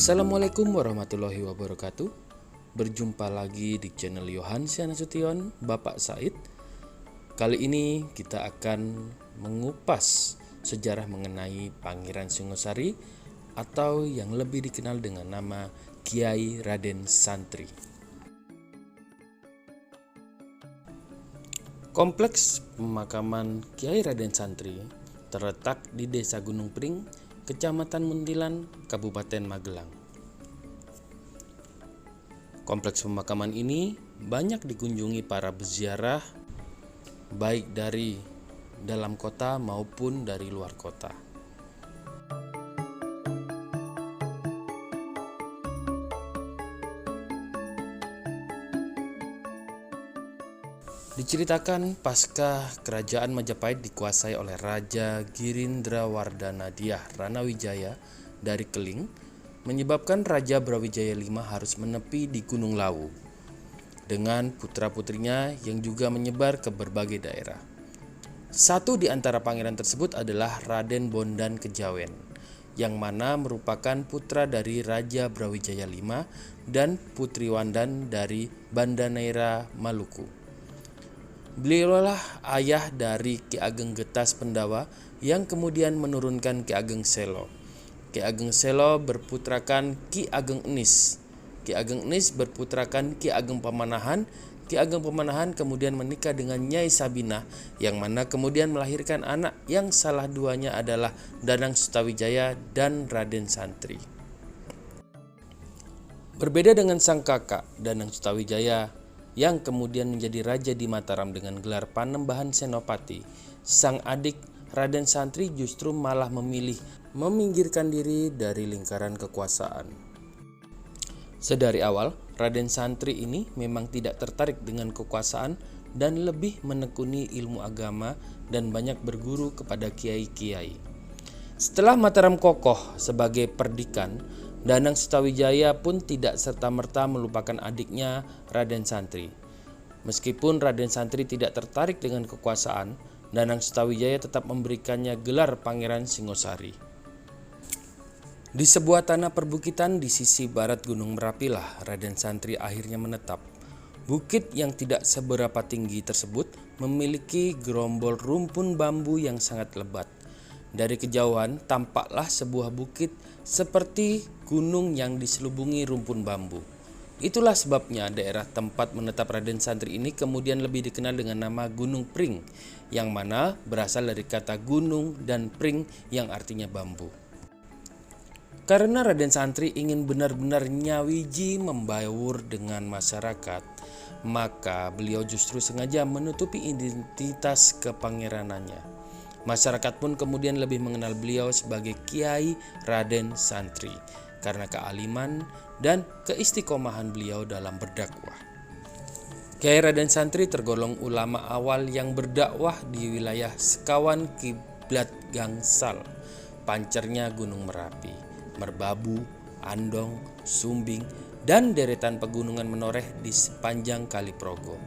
Assalamualaikum warahmatullahi wabarakatuh. Berjumpa lagi di channel Yohansyah Nasution, Bapak Said. Kali ini kita akan mengupas sejarah mengenai Pangeran Singosari atau yang lebih dikenal dengan nama Kiai Raden Santri. Kompleks pemakaman Kiai Raden Santri terletak di Desa Gunung Pring, Kecamatan Muntilan, Kabupaten Magelang. Kompleks pemakaman ini banyak dikunjungi para peziarah, baik dari dalam kota maupun dari luar kota. Diceritakan pasca kerajaan Majapahit dikuasai oleh Raja Girindrawardana Dyah Ranawijaya dari Keling, menyebabkan Raja Brawijaya V harus menepi di Gunung Lawu dengan putra-putrinya yang juga menyebar ke berbagai daerah. Satu di antara pangeran tersebut adalah Raden Bondan Kejawen, yang mana merupakan putra dari Raja Brawijaya V dan Putri Wandan dari Bandaneira Maluku. Beliaulah ayah dari Ki Ageng Getas Pendawa yang kemudian menurunkan Ki Ageng Selo. Ki Ageng Selo berputrakan Ki Ageng Enis. Ki Ageng Enis berputrakan Ki Ageng Pamanahan. Ki Ageng Pamanahan kemudian menikah dengan Nyai Sabinah, yang mana kemudian melahirkan anak yang salah duanya adalah Danang Sutawijaya dan Raden Santri. Berbeda dengan sang kakak Danang Sutawijaya yang kemudian menjadi raja di Mataram dengan gelar Panembahan Senopati, sang adik Raden Santri justru malah memilih meminggirkan diri dari lingkaran kekuasaan. Sedari awal, Raden Santri ini memang tidak tertarik dengan kekuasaan dan lebih menekuni ilmu agama dan banyak berguru kepada kiai-kiai. Setelah Mataram kokoh sebagai perdikan, Danang Sutawijaya pun tidak serta-merta melupakan adiknya Raden Santri. Meskipun Raden Santri tidak tertarik dengan kekuasaan, Danang Sutawijaya tetap memberikannya gelar Pangeran Singosari. Di sebuah tanah perbukitan di sisi barat Gunung Merapilah Raden Santri akhirnya menetap. Bukit yang tidak seberapa tinggi tersebut memiliki gerombol rumpun bambu yang sangat lebat. Dari kejauhan tampaklah sebuah bukit seperti gunung yang diselubungi rumpun bambu. Itulah sebabnya daerah tempat menetap Raden Santri ini kemudian lebih dikenal dengan nama Gunung Pring, yang mana berasal dari kata gunung dan pring yang artinya bambu. Karena Raden Santri ingin benar-benar nyawiji membaur dengan masyarakat, maka beliau justru sengaja menutupi identitas kepangeranannya. Masyarakat pun kemudian lebih mengenal beliau sebagai Kiai Raden Santri karena kealiman dan keistiqomahan beliau dalam berdakwah. Kiai Raden Santri tergolong ulama awal yang berdakwah di wilayah Sekawan Kiblat Gangsal, pancernya Gunung Merapi, Merbabu, Andong, Sumbing, dan deretan pegunungan menoreh di sepanjang Kali Progo.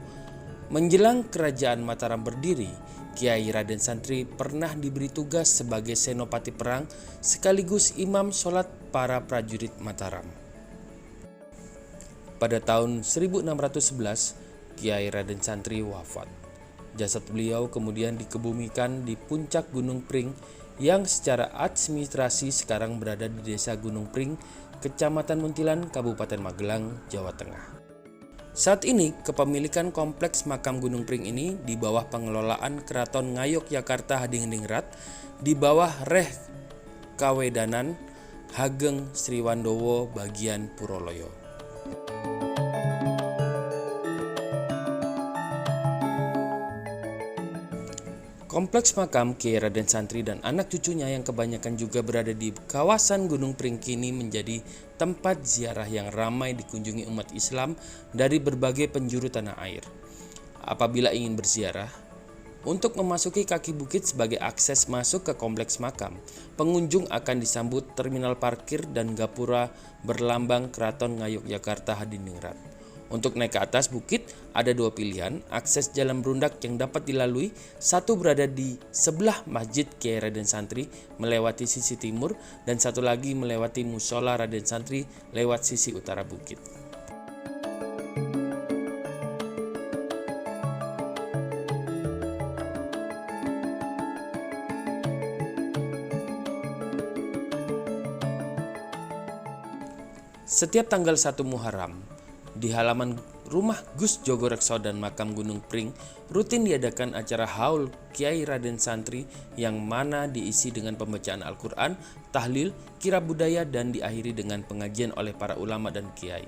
Menjelang kerajaan Mataram berdiri, Kiai Raden Santri pernah diberi tugas sebagai senopati perang sekaligus imam sholat para prajurit Mataram. Pada tahun 1611, Kiai Raden Santri wafat. Jasad beliau kemudian dikebumikan di puncak Gunung Pring yang secara administrasi sekarang berada di Desa Gunung Pring, Kecamatan Muntilan, Kabupaten Magelang, Jawa Tengah. Saat ini kepemilikan kompleks makam Gunung Pring ini di bawah pengelolaan Keraton Ngayogyakarta Hadiningrat di bawah Reh Kawedanan Hageng Sriwandowo bagian Puroloyo. Kompleks makam Kiai Raden Santri dan anak cucunya yang kebanyakan juga berada di kawasan Gunung Pring kini menjadi tempat ziarah yang ramai dikunjungi umat Islam dari berbagai penjuru tanah air. Apabila ingin berziarah, untuk memasuki kaki bukit sebagai akses masuk ke kompleks makam, pengunjung akan disambut terminal parkir dan gapura berlambang Keraton Ngayogyakarta Hadiningrat. Untuk naik ke atas bukit ada dua pilihan akses jalan berundak yang dapat dilalui. Satu berada di sebelah Masjid Kiai Raden Santri melewati sisi timur dan satu lagi melewati Musola Raden Santri lewat sisi utara bukit. Setiap tanggal 1 Muharram, di halaman rumah Gus Jogorekso dan makam Gunung Pring rutin diadakan acara haul Kiai Raden Santri yang mana diisi dengan pembacaan Al-Quran, tahlil, kirab budaya dan diakhiri dengan pengajian oleh para ulama dan kiai.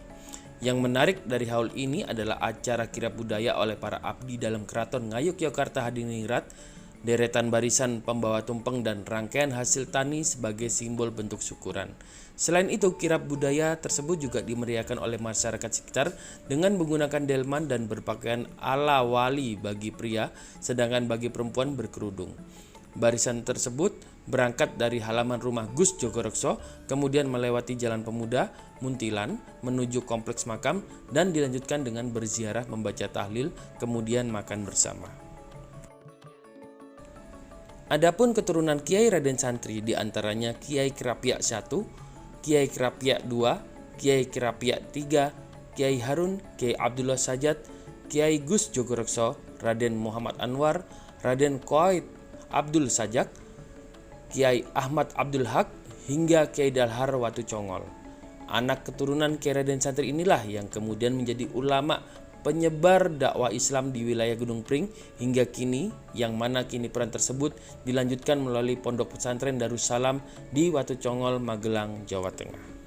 Yang menarik dari haul ini adalah acara kirab budaya oleh para abdi dalam keraton Ngayogyakarta Hadiningrat, deretan barisan pembawa tumpeng dan rangkaian hasil tani sebagai simbol bentuk syukuran. Selain itu, kirab budaya tersebut juga dimeriahkan oleh masyarakat sekitar dengan menggunakan delman dan berpakaian ala wali bagi pria, sedangkan bagi perempuan berkerudung. Barisan tersebut berangkat dari halaman rumah Gus Jogorekso, kemudian melewati Jalan Pemuda, Muntilan, menuju kompleks makam dan dilanjutkan dengan berziarah membaca tahlil, kemudian makan bersama. Adapun keturunan Kiai Raden Santri diantaranya Kiai Kerapiak 1, Kiai Kerapiak 2, Kiai Kerapiak 3, Kiai Harun, Kiai Abdullah Sajat, Kiai Gus Jogorekso, Raden Muhammad Anwar, Raden Qaid Abdul Sajak, Kiai Ahmad Abdul Haq, hingga Kiai Dalhar Watu Congol. Anak keturunan Kiai Raden Santri inilah yang kemudian menjadi ulama penyebar dakwah Islam di wilayah Gunung Pring hingga kini, yang mana kini peran tersebut dilanjutkan melalui Pondok Pesantren Darussalam di Watu Congol, Magelang, Jawa Tengah.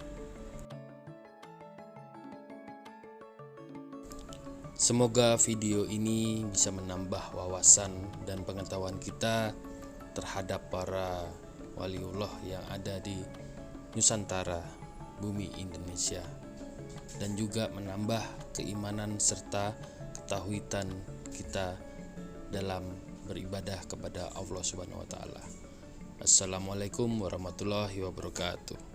Semoga video ini bisa menambah wawasan dan pengetahuan kita terhadap para waliullah yang ada di Nusantara, bumi Indonesia, dan juga menambah keimanan serta ketauhidan kita dalam beribadah kepada Allah Subhanahu wa taala. Assalamualaikum warahmatullahi wabarakatuh.